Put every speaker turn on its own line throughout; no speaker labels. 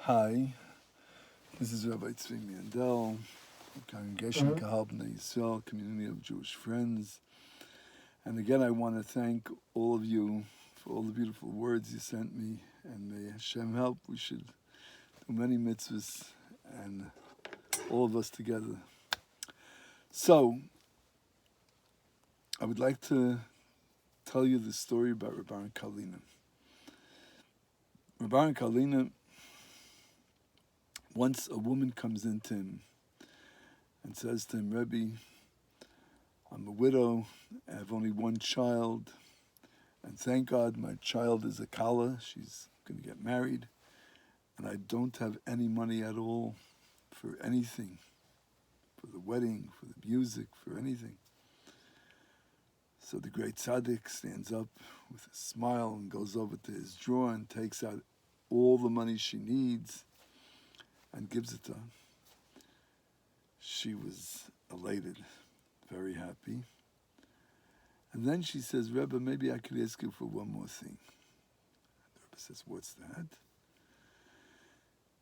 Hi, this is Rabbi Tzvi Mandel, Congregation Kahal B'nai Yisrael, Community of Jewish Friends. And again, I want to thank all of you for all the beautiful words you sent me. And may Hashem help. We should do many mitzvahs and all of us together. So, I would like to tell you the story about Rabban Kalina. Rabban Kalina, once a woman comes into him and says to him, Rebbe, I'm a widow, I have only one child, and thank God my child is a kala, she's going to get married, and I don't have any money at all for anything, for the wedding, for the music, for anything. So the great tzaddik stands up with a smile and goes over to his drawer and takes out all the money she needs and gives it to her. She was elated, very happy. And then she says, Rebbe, maybe I could ask you for one more thing. The Rebbe says, what's that?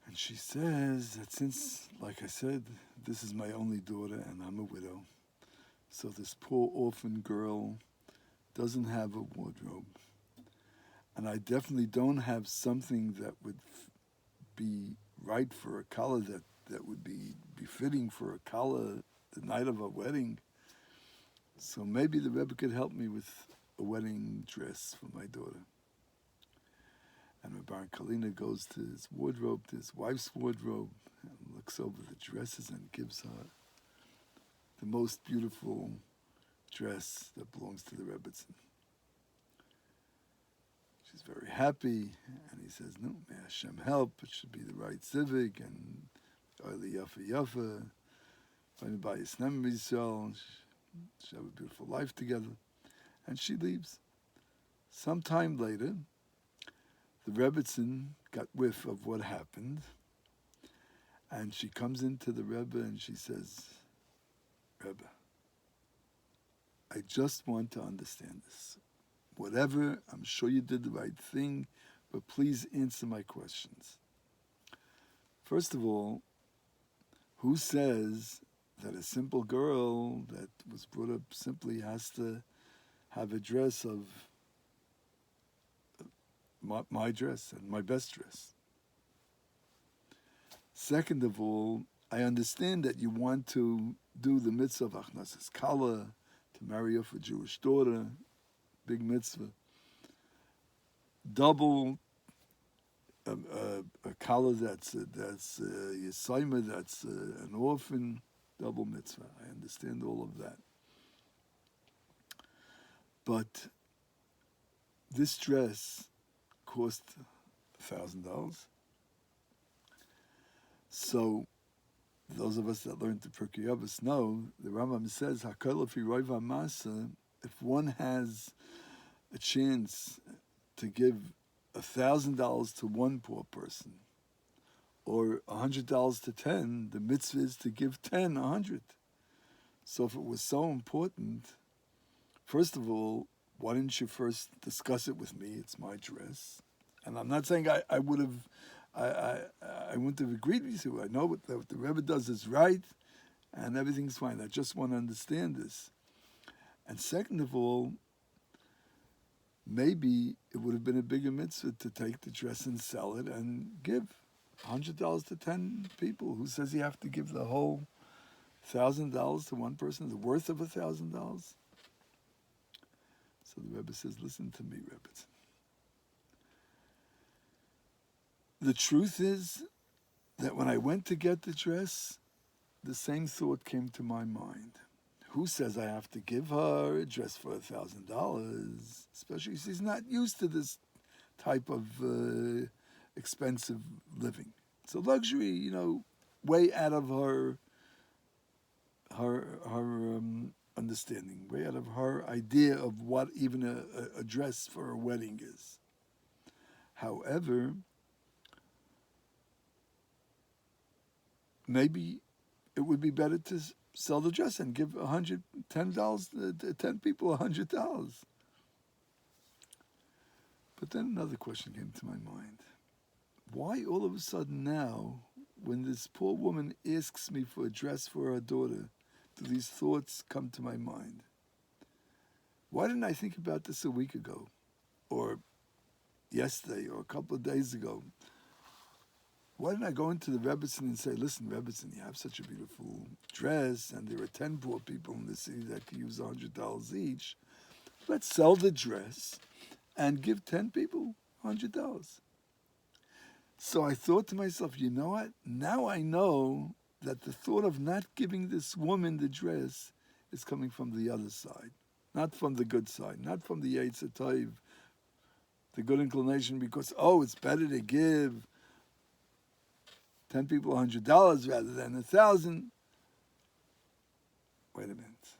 And she says that since, like I said, this is my only daughter and I'm a widow, so this poor orphan girl doesn't have a wardrobe. And I definitely don't have something that would be right for a kala, that would be befitting for a kala the night of a wedding. So maybe the Rebbe could help me with a wedding dress for my daughter. And Rabban Kalina goes to his wardrobe, to his wife's wardrobe, and looks over the dresses and gives her the most beautiful dress that belongs to the Rebbetzin. She's very happy, and he says, no, may Hashem help, it should be the right civic, and Oili Yafa Yafa, find by Yisnem Yisrael, she have a beautiful life together. And she leaves. Sometime later, the Rebbetzin got whiff of what happened, and she comes into the Rebbe and she says, Rebbe, I just want to understand this. Whatever, I'm sure you did the right thing, but please answer my questions. First of all, who says that a simple girl that was brought up simply has to have a dress of my dress and my best dress? Second of all, I understand that you want to do the mitzvah of Achnasas Kala, to marry off a Jewish daughter, big mitzvah. Double a Kala that's Yisaima, that's an orphan, double mitzvah. I understand all of that. But this dress cost $1,000. So those of us that learned the Pirkei Avos know the Rambam says Hakol fi roiva masa. If one has a chance to give $1,000 to one poor person, or $100 to 10, the mitzvah is to give 10, 100. So if it was so important, first of all, why didn't you first discuss it with me? It's my dress. And I'm not saying I would have, I wouldn't have agreed with you. I know what the Rebbe does is right, and everything's fine. I just want to understand this. And second of all, maybe it would have been a bigger mitzvah to take the dress and sell it and give $100 to 10 people. Who says you have to give the whole $1,000 to one person, the worth of $1,000? So the Rebbe says, listen to me, Rebbe. The truth is that when I went to get the dress, the same thought came to my mind. Who says I have to give her a dress for $1,000? Especially if she's not used to this type of expensive living. It's a luxury, way out of her understanding, way out of her idea of what even a dress for a wedding is. However, maybe it would be better to sell the dress and give $10 to 10 people $100. But then another question came to my mind. why all of a sudden now, when this poor woman asks me for a dress for her daughter, do these thoughts come to my mind? Why didn't I think about this a week ago, or yesterday, or a couple of days ago? Why didn't I go into the Rebbetzin and say, listen, Rebbetzin, you have such a beautiful dress, and there are 10 poor people in the city that could use $100 each. Let's sell the dress and give 10 people $100. So I thought to myself, you know what? Now I know that the thought of not giving this woman the dress is coming from the other side, not from the good side, not from the Yetzer Tov, the good inclination, because, oh, it's better to give 10 people $100 rather than 1,000. Wait a minute.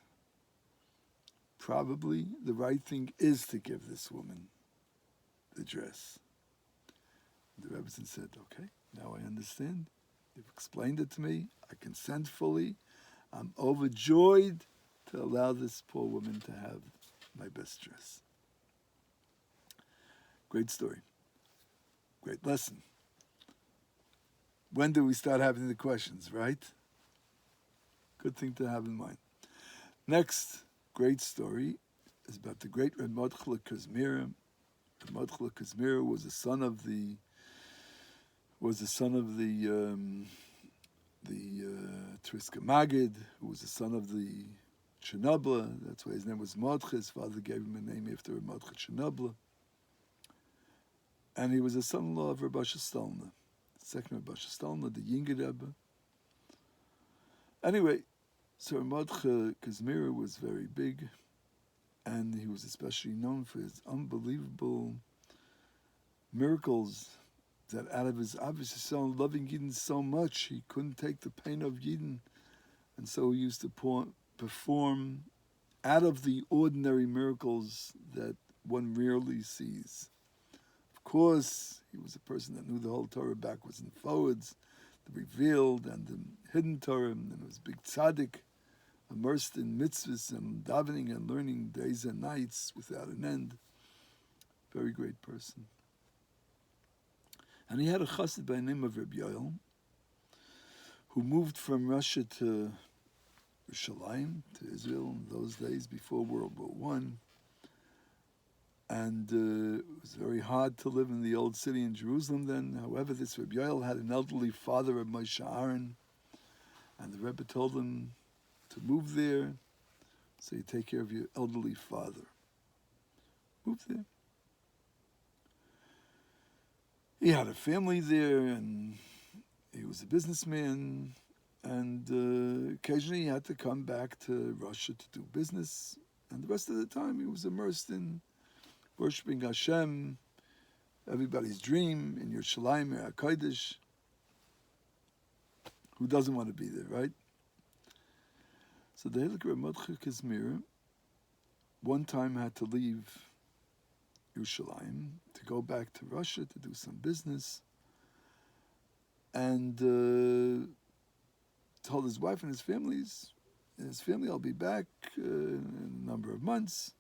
Probably the right thing is to give this woman the dress. The Rebbetzin said, okay, now I understand. You've explained it to me. I consent fully. I'm overjoyed to allow this poor woman to have my best dress. Great story. Great lesson. When do we start having the questions, right? Good thing to have in mind. Next great story is about the great Ramotchla Kazmira. Ramotchla Kazmira was the son of the Triska Magid, who was the son of the Chernobyl. That's why his name was Mordcha. His father gave him a name after Mordcha Chernobyl. And he was a son-in-law of Rabbi Stalna, second Rabbi Stalna, the Yinger Rebbe. Anyway, so Mordcha Kazmira was very big, and he was especially known for his unbelievable miracles, that out of his obvious son loving Yidden so much, he couldn't take the pain of Yidden, and so he used to perform out of the ordinary miracles that one rarely sees. Of course, he was a person that knew the whole Torah backwards and forwards, the revealed and the hidden Torah, and was a big tzaddik, immersed in mitzvahs and davening and learning days and nights without an end. Very great person. And he had a chassid by the name of Reb Yoel, who moved from Russia to Yerushalayim, to Israel in those days before World War I. And it was very hard to live in the old city in Jerusalem then. However, this Reb Yoel had an elderly father of Moshe Aaron, and the Rebbe told him to move there, so you take care of your elderly father. Move there. He had a family there, and he was a businessman, and occasionally he had to come back to Russia to do business, and the rest of the time he was immersed in worshiping Hashem, everybody's dream in Yerushalayim, HaKodesh. Who doesn't want to be there, right? So the Heilige Ramotcha Kazmira one time had to leave Yerushalayim to go back to Russia to do some business, and told his wife and his family, I'll be back in a number of months.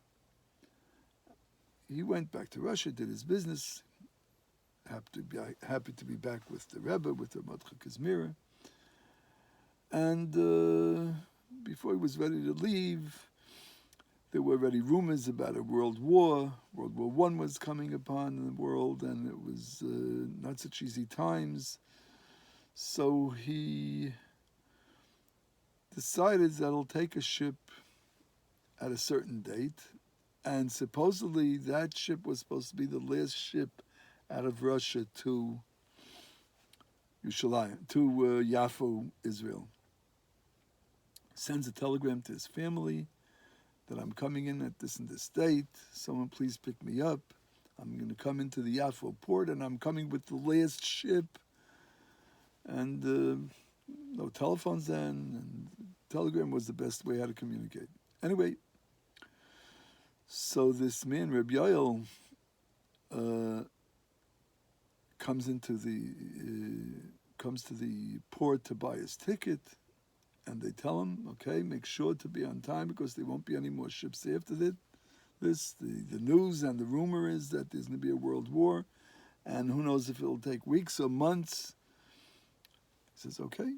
He went back to Russia, did his business, happy to be back with the Rebbe, with the Ramotcha Kazmira. And before he was ready to leave, there were already rumors about a world war. World War I was coming upon the world, and it was not such easy times. So he decided that he'll take a ship at a certain date, and supposedly that ship was supposed to be the last ship out of Russia to Yerushalayim, to Yaffo, Israel. Sends a telegram to his family that I'm coming in at this and this date. Someone please pick me up. I'm going to come into the Yaffo port, and I'm coming with the last ship. And no telephones then, and telegram was the best way how to communicate. Anyway, so this man, Reb Yoel, comes to the port to buy his ticket, and they tell him, okay, make sure to be on time because there won't be any more ships after this. The news and the rumor is that there's going to be a world war, and who knows if it'll take weeks or months. He says, okay.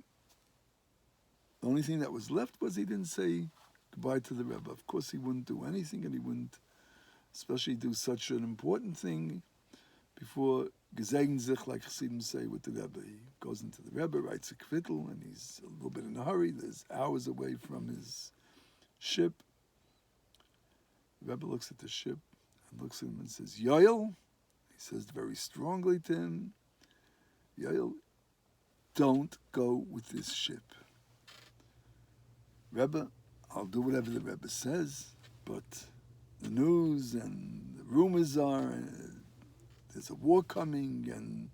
The only thing that was left was he didn't say goodbye to the Rebbe. Of course, he wouldn't do anything, and he wouldn't, especially do such an important thing before gesegen sich, like Chassidim say, with the Rebbe. He goes into the Rebbe, writes a kvittel, and he's a little bit in a hurry. There's hours away from his ship. The Rebbe looks at the ship and looks at him and says, Yoel. He says very strongly to him, Yoel, don't go with this ship. Rebbe, I'll do whatever the Rebbe says, but the news and the rumors are there's a war coming, and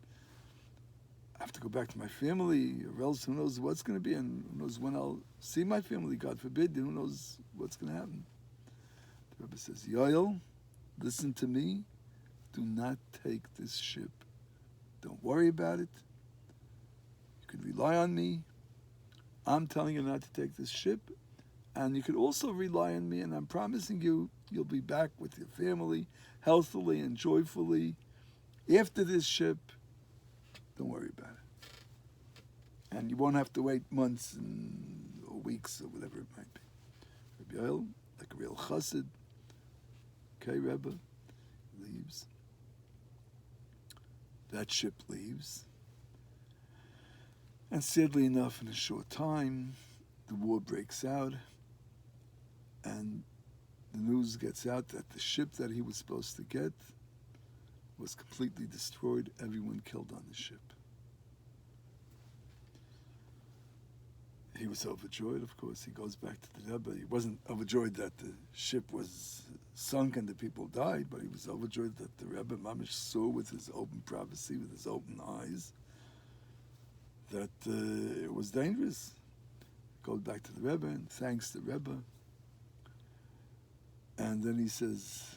I have to go back to my family, or else who knows what's going to be, and who knows when I'll see my family, God forbid, who knows what's going to happen. The Rebbe says, Yoel, listen to me, do not take this ship. Don't worry about it. You can rely on me. I'm telling you not to take this ship, and you can also rely on me, and I'm promising you, you'll be back with your family, healthily and joyfully, after this ship. Don't worry about it. And you won't have to wait months or weeks or whatever it might be. Rabbi Yoel, like a real chassid, okay, Rebbe, leaves. That ship leaves. And sadly enough, in a short time, the war breaks out, and the news gets out that the ship that he was supposed to get was completely destroyed, everyone killed on the ship. He was overjoyed, of course. He goes back to the Rebbe. He wasn't overjoyed that the ship was sunk and the people died, but he was overjoyed that the Rebbe Mamish saw with his open prophecy, with his open eyes, that it was dangerous. Goes back to the Rebbe and thanks the Rebbe. And then he says,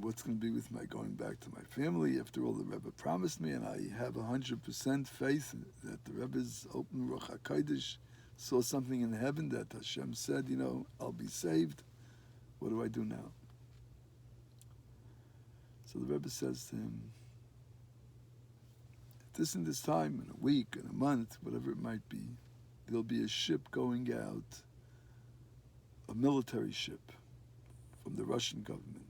what's going to be with my going back to my family? After all, the Rebbe promised me, and I have 100% faith that the Rebbe's open Ruach HaKodesh saw something in heaven that Hashem said, I'll be saved. What do I do now? So the Rebbe says to him, at this and this time, in a week, in a month, whatever it might be, there'll be a ship going out, a military ship from the Russian government.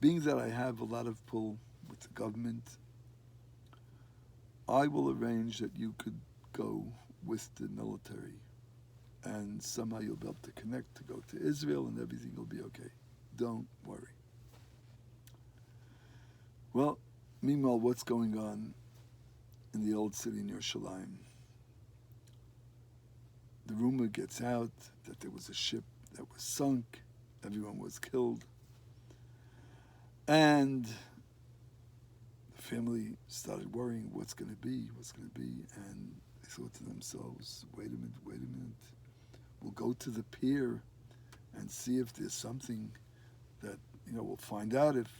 Being that I have a lot of pull with the government, I will arrange that you could go with the military, and somehow you'll be able to connect to go to Israel, and everything will be okay. Don't worry. Well, meanwhile, what's going on in the old city in Yerushalayim? The rumor gets out that there was a ship that was sunk, everyone was killed, and the family started worrying what's going to be, and they thought to themselves, wait a minute, we'll go to the pier and see if there's something that, we'll find out if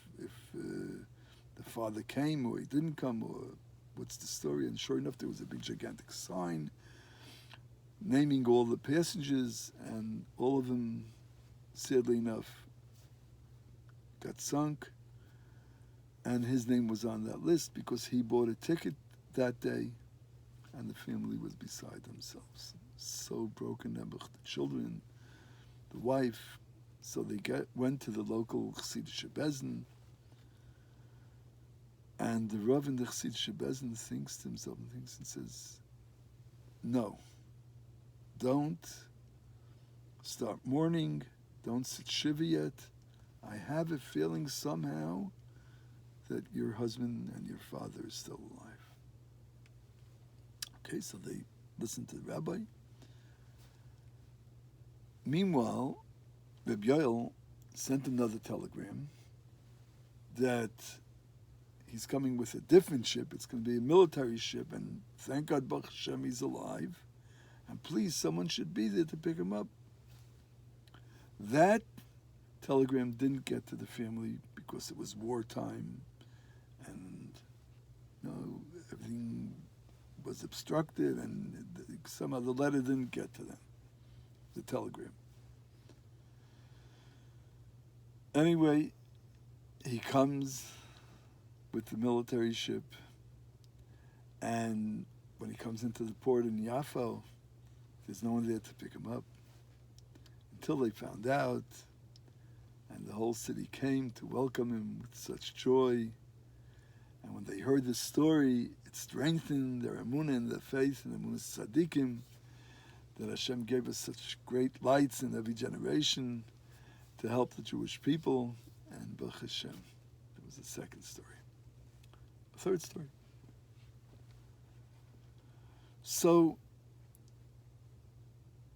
the father came or he didn't come, or what's the story. And sure enough, there was a big gigantic sign naming all the passengers, and all of them, sadly enough, got sunk, and his name was on that list because he bought a ticket that day, and the family was beside themselves. So broken, the children, the wife. So they went to the local Chassidic Bezin, and the Rav in the Chassidic Bezin thinks to himself and says, no, don't start mourning, don't sit shiva yet. I have a feeling somehow that your husband and your father is still alive. Okay, so they listened to the rabbi. Meanwhile, Reb Yoel sent another telegram that he's coming with a different ship. It's going to be a military ship, and thank God, Baruch Hashem, he's alive. And please, someone should be there to pick him up. That telegram didn't get to the family because it was wartime, and everything was obstructed, and somehow the letter didn't get to them, the telegram. Anyway, he comes with the military ship, and when he comes into the port in Yaffo, there's no one there to pick him up until they found out, and the whole city came to welcome him with such joy. And when they heard this story, it strengthened their emunah and their faith and emunah tzaddikim, that Hashem gave us such great lights in every generation to help the Jewish people. And Baruch Hashem, that was the second story. A third story. So,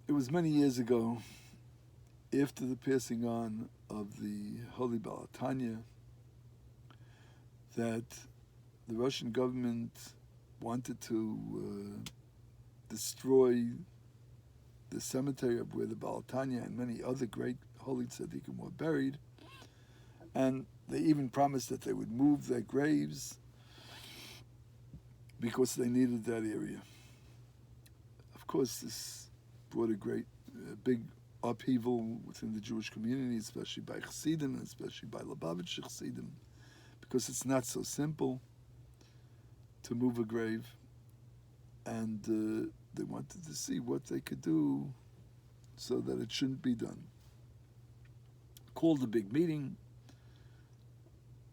it was many years ago, after the passing on of the Holy Baal Tanya, that the Russian government wanted to destroy the cemetery of where the Baal Tanya and many other great holy tzaddikim were buried, and they even promised that they would move their graves because they needed that area. Of course, this brought a big upheaval within the Jewish community, especially by Chassidim, and especially by Lubavitch Chassidim, because it's not so simple to move a grave, and they wanted to see what they could do so that it shouldn't be done. Called a big meeting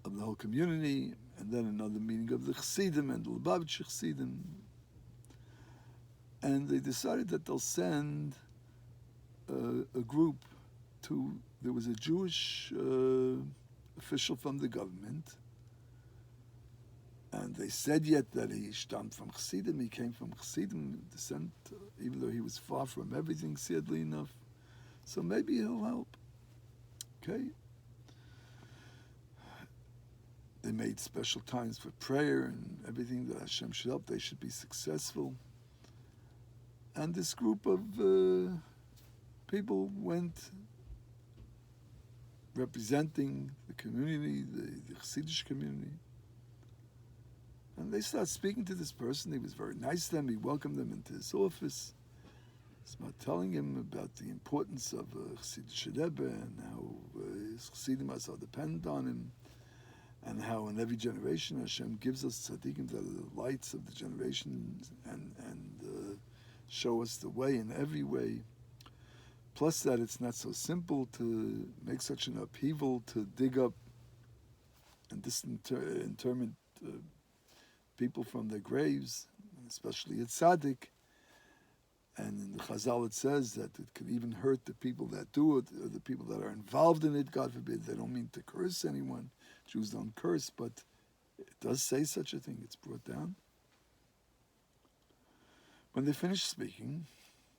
of the whole community, and then another meeting of the Chassidim and the Lubavitch Chassidim, and they decided that they'll send a group to, there was a Jewish official from the government, and they said yet that he stammed from Chassidim, he came from Chassidim descent, even though he was far from everything, sadly enough. So maybe he'll help. Okay? They made special times for prayer and everything that Hashem should help, they should be successful. And this group of people went representing the community, the Chassidic community. And they started speaking to this person. He was very nice to them. He welcomed them into his office. Started telling him about the importance of Chassidic Rebbe and how his Chassidim are so dependent on him, and how in every generation Hashem gives us tzaddikim that are the lights of the generation and show us the way in every way. Plus that it's not so simple to make such an upheaval to dig up and disinterment people from their graves, especially at tzaddik. And in the Chazal it says that it could even hurt the people that do it, or the people that are involved in it, God forbid. They don't mean to curse anyone. Jews don't curse, but it does say such a thing. It's brought down. When they finish speaking,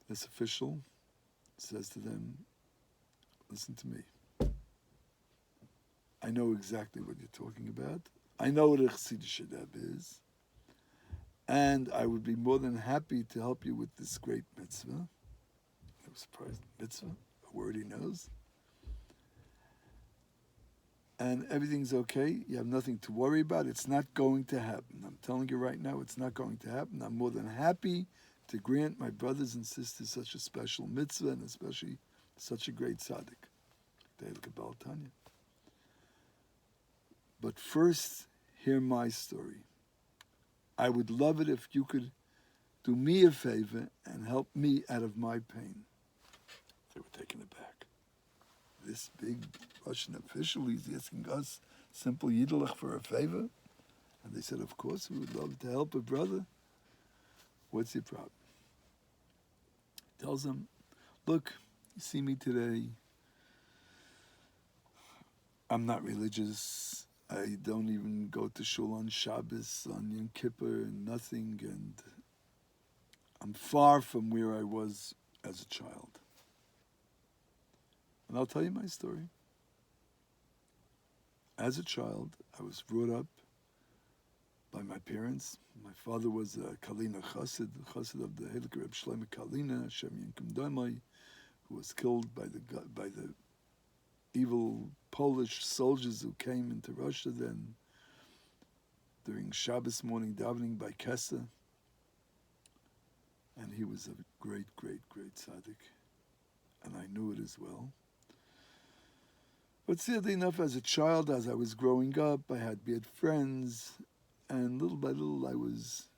this official says to them, listen to me. I know exactly what you're talking about. I know what a Chassidic Rebbe is. And I would be more than happy to help you with this great mitzvah. I was surprised. Mitzvah, a word he knows. And everything's okay. You have nothing to worry about. It's not going to happen. I'm telling you right now, it's not going to happen. I'm more than happy to grant my brothers and sisters such a special mitzvah, and especially such a great tzaddik. Baal Tanya. But first, hear my story. I would love it if you could do me a favor and help me out of my pain. They were taken aback. This big Russian official, he's asking us, simple Yiddelach, for a favor? And they said, of course, we would love to help a brother. What's your problem? He tells them, look, you see me today. I'm not religious. I don't even go to shul on Shabbos, on Yom Kippur, nothing, and I'm far from where I was as a child. And I'll tell you my story. As a child, I was brought up by my parents. My father was a Kalina Chassid, of the Heilige Reb Shlomo Kalina, Hashem Yinkum Damai, who was killed by the evil Polish soldiers who came into Russia then during Shabbos morning davening by Kessa. And he was a great, great, great tzaddik. And I knew it as well. But sadly enough, as a child, as I was growing up, I had bad friends, and little by little I was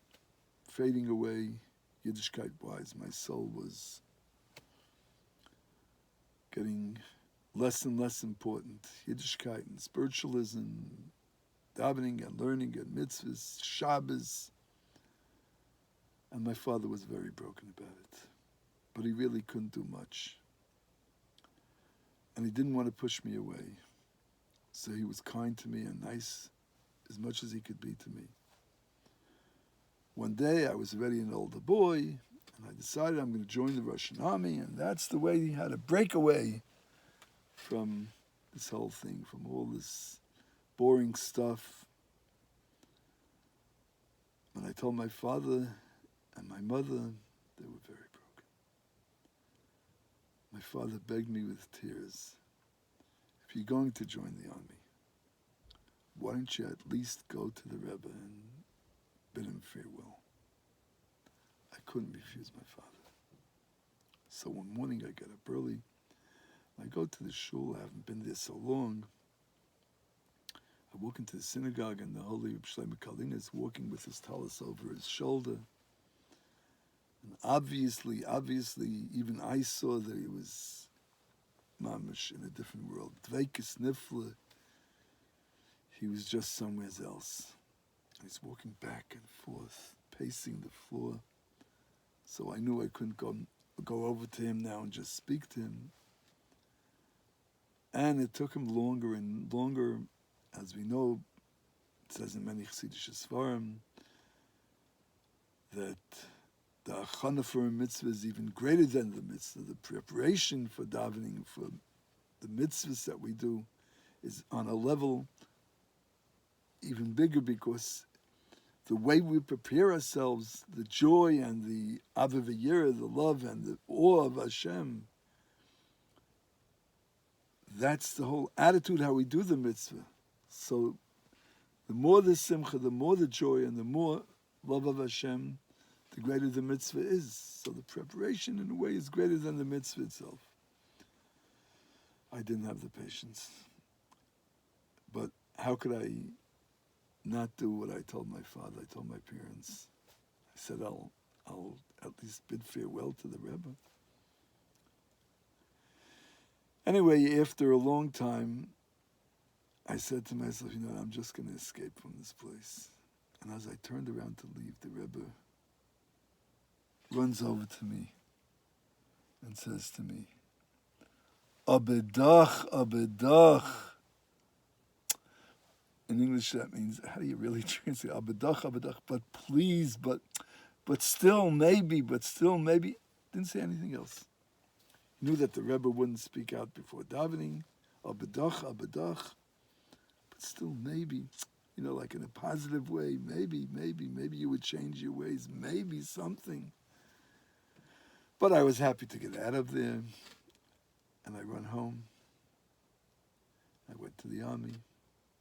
fading away, Yiddishkeit-wise. My soul was getting less and less important. Yiddishkeit and spiritualism, davening and learning and mitzvahs, Shabbos. And my father was very broken about it. But he really couldn't do much. And he didn't want to push me away. So he was kind to me and nice as much as he could be to me. One day I was already an older boy, and I decided I'm going to join the Russian army, and that's the way he had to break away from this whole thing, from all this boring stuff. When I told my father and my mother, they were very broken. My father begged me with tears, if you're going to join the army, why don't you at least go to the Rebbe and bid him farewell? I couldn't refuse my father. So one morning I get up early, I go to the shul. I haven't been there so long. I walk into the synagogue, and the holy Reb Shlomo Karlin is walking with his tallis over his shoulder. And obviously, even I saw that he was mamish in a different world. Dveikis nifla. He was just somewhere else. He's walking back and forth, pacing the floor. So I knew I couldn't go over to him now and just speak to him. And it took him longer and longer. As we know, it says in many Chassidic Stories that the achana for a mitzvah is even greater than the mitzvah. The preparation for davening, for the mitzvahs that we do, is on a level even bigger, because the way we prepare ourselves, the joy and the avivayira, the love and the awe of Hashem, that's the whole attitude how we do the mitzvah. So the more the simcha, the more the joy, and the more love of Hashem, the greater the mitzvah is. So the preparation, in a way, is greater than the mitzvah itself. I didn't have the patience. But how could I not do what I told my father? I told my parents. I said, I'll at least bid farewell to the Rebbe. Anyway, after a long time, I said to myself, I'm just going to escape from this place. And as I turned around to leave, the Rebbe runs over to me and says to me, Abedach, Abedach. In English, that means, how do you really translate? Abedach, Abedach, but please, but still maybe, Didn't say anything else. Knew that the Rebbe wouldn't speak out before davening. Abedach, Abedach. But still maybe, like in a positive way, maybe you would change your ways, maybe something. But I was happy to get out of there, and I run home. I went to the army,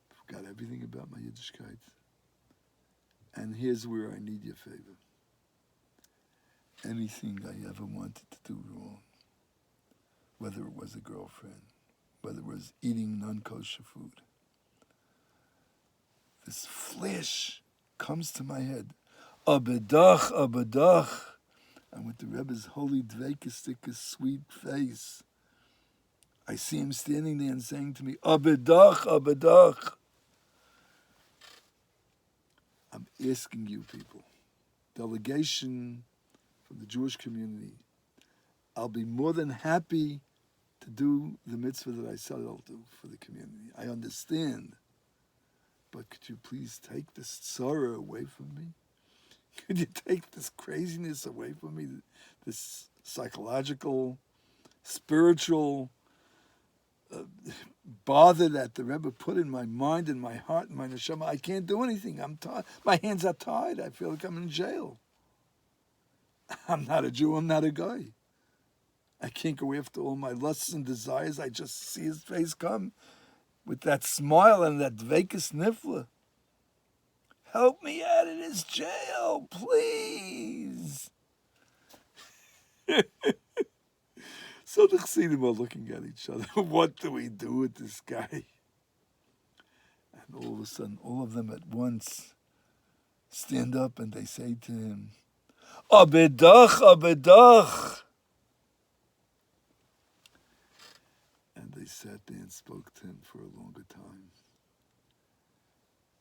forgot everything about my Yiddishkeit. And here's where I need your favor. Anything I ever wanted to do wrong, whether it was a girlfriend, whether it was eating non-kosher food, this flash comes to my head. Abedach, Abedach. And with the Rebbe's holy dveikistik, sweet face, I see him standing there and saying to me, Abedach, Abedach. I'm asking you people, delegation from the Jewish community, I'll be more than happy to do the mitzvah that I said I'll do for the community. I understand. But could you please take this sorrow away from me? Could you take this craziness away from me? This psychological, spiritual bother that the Rebbe put in my mind and my heart and my neshama. I can't do anything. I'm tired. My hands are tied. I feel like I'm in jail. I'm not a Jew. I'm not a guy. I can't go after all my lusts and desires. I just see his face come with that smile and that dveikus nifla. Help me out of this jail, please. So the Chassidim are looking at each other. What do we do with this guy? And all of a sudden, all of them at once stand up and they say to him, Abedach, Abedach. And they sat there and spoke to him for a longer time.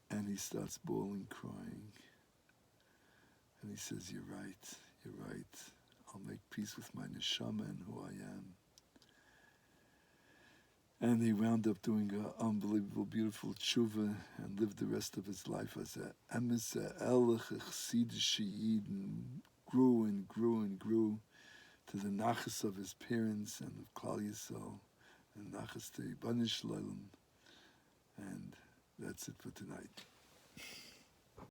And he starts bawling, crying. And he says, you're right. I'll make peace with my neshama and who I am. And he wound up doing an unbelievable, beautiful tshuva and lived the rest of his life as a emes ha'elech, a chassidish yid, and grew and grew and grew to the nachas of his parents and of Klal Yisrael and nachas to Ibanish Leilam. And that's it for tonight.